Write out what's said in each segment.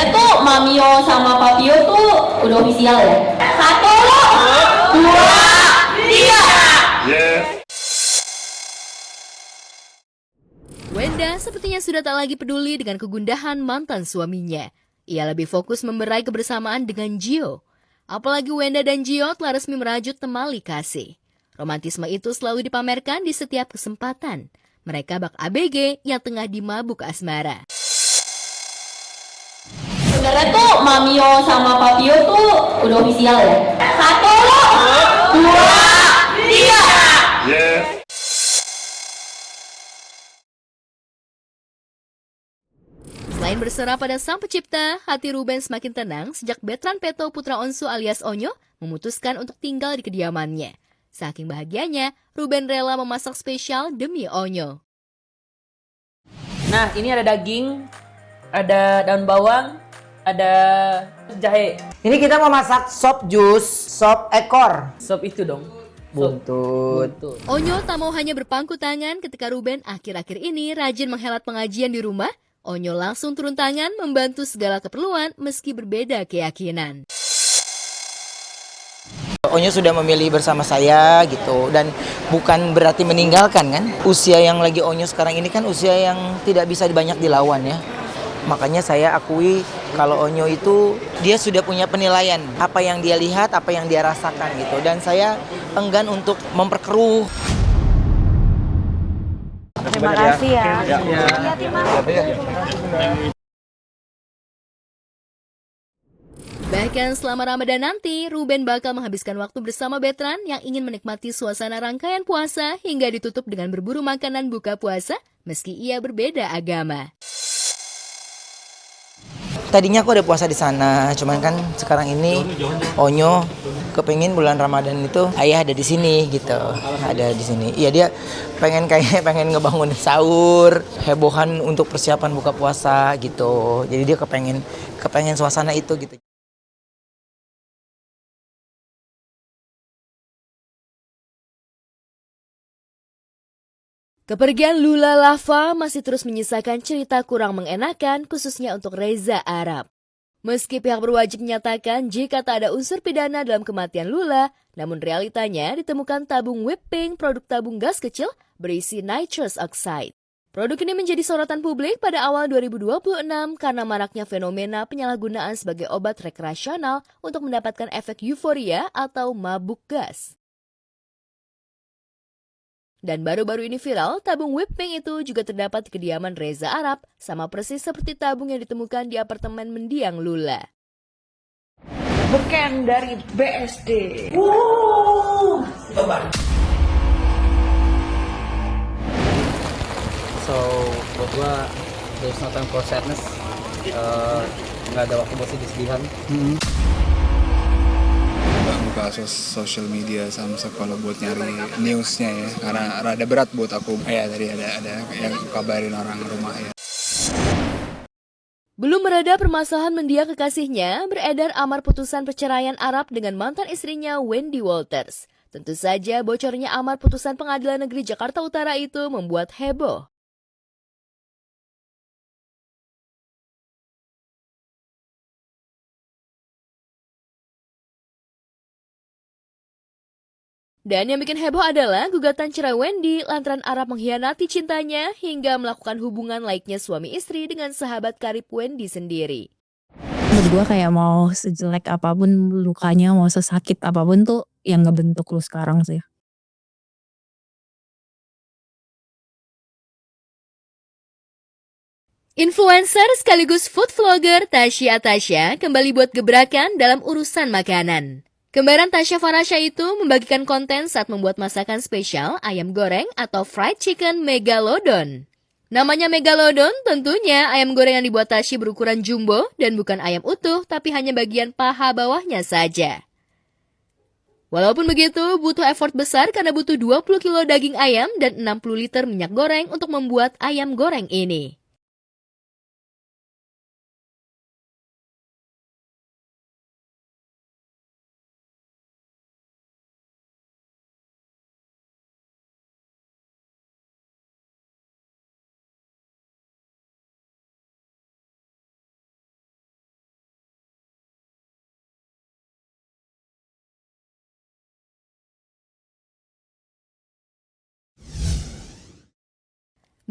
Sebenarnya tuh Mamio sama Papio tuh udah official ya. Satu, dua, tiga. Wenda sepertinya sudah tak lagi peduli dengan kegundahan mantan suaminya. Ia lebih fokus memberai kebersamaan dengan Gio. Apalagi Wenda dan Gio telah resmi merajut temali kasih. Romantisme itu selalu dipamerkan di setiap kesempatan. Mereka bak ABG yang tengah dimabuk asmara. Sebenarnya tuh Mamio sama Papio tuh udah official ya. Satu, dua, tiga. Selain berserah pada sang pencipta, hati Ruben semakin tenang sejak Betran Peto putra Onsu alias Onyo memutuskan untuk tinggal di kediamannya. Saking bahagianya, Ruben rela memasak spesial demi Onyo. Nah, ini ada daging, ada daun bawang, ada jahe. Ini kita mau masak sop jus, sop ekor. Sop itu dong. Buntut. Onyo tak mau hanya berpangku tangan ketika Ruben akhir-akhir ini rajin menghelat pengajian di rumah. Onyo langsung turun tangan membantu segala keperluan meski berbeda keyakinan. Onyo sudah memilih bersama saya gitu dan bukan berarti meninggalkan kan. Usia yang lagi Onyo sekarang ini kan usia yang tidak bisa banyak dilawan ya. Makanya saya akui kalau Onyo itu dia sudah punya penilaian apa yang dia lihat, apa yang dia rasakan gitu. Dan saya enggan untuk memperkeruh. Terima kasih ya. Bahkan selama Ramadan nanti, Ruben bakal menghabiskan waktu bersama Betran yang ingin menikmati suasana rangkaian puasa hingga ditutup dengan berburu makanan buka puasa meski ia berbeda agama. Tadinya aku ada puasa di sana, cuman kan sekarang ini Onyo kepengin bulan Ramadan itu ayah ada di sini gitu, ada di sini. Iya dia pengen ngebangun sahur, hebohan untuk persiapan buka puasa gitu. Jadi dia kepengen suasana itu gitu. Kepergian Lula Lava masih terus menyisakan cerita kurang mengenakan khususnya untuk Reza Arab. Meski pihak berwajib menyatakan jika tak ada unsur pidana dalam kematian Lula, namun realitanya ditemukan tabung whipping produk tabung gas kecil berisi nitrous oxide. Produk ini menjadi sorotan publik pada awal 2026 karena maraknya fenomena penyalahgunaan sebagai obat rekreasional untuk mendapatkan efek euforia atau mabuk gas. Dan baru-baru ini viral, tabung whipping itu juga terdapat di kediaman Reza Arab, sama persis seperti tabung yang ditemukan di apartemen mendiang Lula. Beken dari BSD. So buat gua there's no time for sadness. Nggak ada waktu buat sedih-sedihan. Buka social media sama kalau buat nyari newsnya ya, karena rada berat buat aku. Ya tadi ada yang kabarin orang rumah ya. Belum mereda permasalahan mendiang kekasihnya, beredar amar putusan perceraian Arab dengan mantan istrinya Wendy Walters. Tentu saja bocornya amar putusan Pengadilan Negeri Jakarta Utara itu membuat heboh. Dan yang bikin heboh adalah gugatan cerai Wendy lantaran Arab mengkhianati cintanya hingga melakukan hubungan layaknya suami istri dengan sahabat karib Wendy sendiri. Menurut gue kayak mau sejelek apapun lukanya, mau sesakit apapun tuh yang ngebentuk lu sekarang sih. Influencer sekaligus food vlogger Tasya Tasya kembali buat gebrakan dalam urusan makanan. Kembaran Tasya Farasya itu membagikan konten saat membuat masakan spesial ayam goreng atau fried chicken megalodon. Namanya megalodon, tentunya ayam goreng yang dibuat Tasya berukuran jumbo dan bukan ayam utuh, tapi hanya bagian paha bawahnya saja. Walaupun begitu, butuh effort besar karena butuh 20 kilo daging ayam dan 60 liter minyak goreng untuk membuat ayam goreng ini.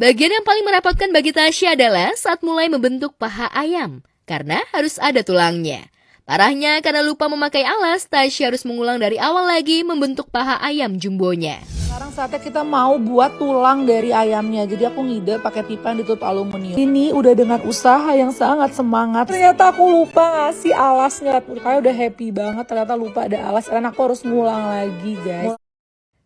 Bagian yang paling merepotkan bagi Tasya adalah saat mulai membentuk paha ayam, karena harus ada tulangnya. Parahnya, karena lupa memakai alas, Tasya harus mengulang dari awal lagi membentuk paha ayam jumbonya. Sekarang saatnya kita mau buat tulang dari ayamnya. Jadi aku ngide pakai pipa yang ditutup aluminium. Ini udah dengan usaha yang sangat semangat. Ternyata aku lupa ngasih alasnya. Kayak udah happy banget, ternyata lupa ada alas. Karena aku harus ngulang lagi, guys.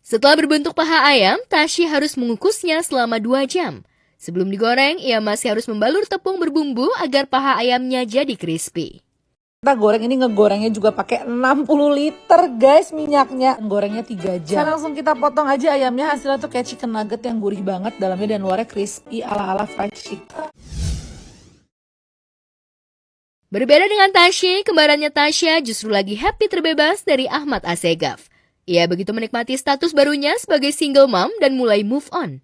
Setelah berbentuk paha ayam, Tasya harus mengukusnya selama 2 jam. Sebelum digoreng, ia masih harus membalur tepung berbumbu agar paha ayamnya jadi crispy. Kita goreng ini ngegorengnya juga pakai 60 liter guys minyaknya. Gorengnya 3 jam. Sekarang langsung kita potong aja ayamnya. Hasilnya tuh kayak chicken nugget yang gurih banget. Dalamnya dan luarnya crispy ala-ala fried chicken. Berbeda dengan Tasya, kembarannya Tasya justru lagi happy terbebas dari Ahmad Assegaf. Ia begitu menikmati status barunya sebagai single mom dan mulai move on.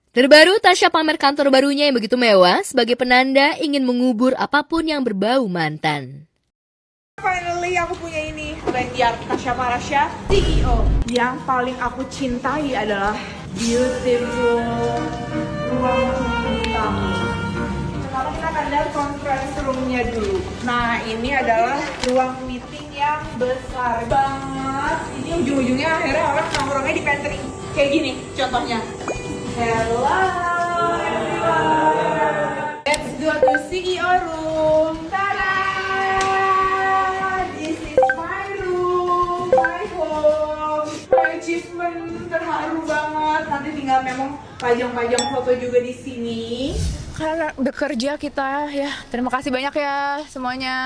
Terbaru, Tasya pamer kantor barunya yang begitu mewah sebagai penanda ingin mengubur apapun yang berbau mantan. Finally aku punya ini, backyard Tasya Farasha, CEO. Yang paling aku cintai adalah beautiful ruang tamu. Sekarang kita akan lihat conference room-nya dulu. Nah, ini adalah ruang meeting yang besar banget. Ini ujung-ujungnya akhirnya orang nongkrongnya di pantry. Kayak gini contohnya. Hello everyone. Let's go to CEO room. Tada! This is my room, my home. My achievement terharu banget. Nanti tinggal memang pajang-pajang foto juga di sini. Karena udah kerja kita ya. Terima kasih banyak ya semuanya.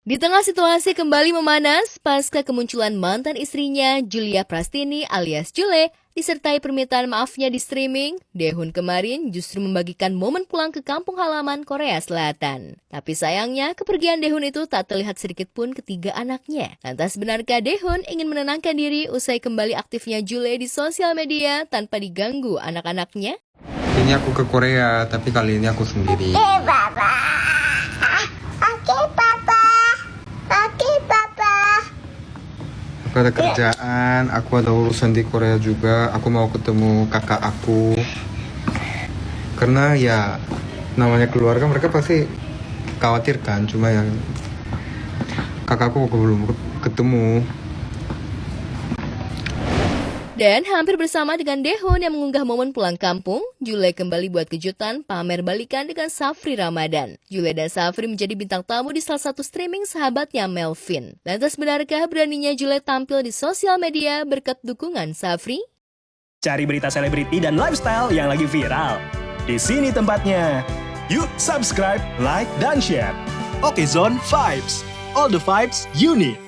Di tengah situasi kembali memanas pasca kemunculan mantan istrinya Julia Prastini alias Jule disertai permintaan maafnya di streaming, Daehoon kemarin justru membagikan momen pulang ke kampung halaman Korea Selatan. Tapi sayangnya kepergian Daehoon itu tak terlihat sedikit pun ketiga anaknya. Lantas benarkah Daehoon ingin menenangkan diri usai kembali aktifnya Jule di sosial media tanpa diganggu anak-anaknya? Ini aku ke Korea, tapi kali ini aku sendiri. Aku ada kerjaan, aku ada urusan di Korea juga. Aku mau ketemu kakak aku. Karena ya namanya keluarga mereka pasti khawatir kan. Cuma yang kakakku belum ketemu. Dan hampir bersama dengan Daehoon yang mengunggah momen pulang kampung, Jule kembali buat kejutan pamer balikan dengan Safri Ramadan. Jule dan Safri menjadi bintang tamu di salah satu streaming sahabatnya Melvin. Lantas benarkah beraninya Jule tampil di sosial media berkat dukungan Safri? Cari berita selebriti dan lifestyle yang lagi viral. Di sini tempatnya. Yuk subscribe, like, dan share. Oke Zone Vibes. All the vibes you need.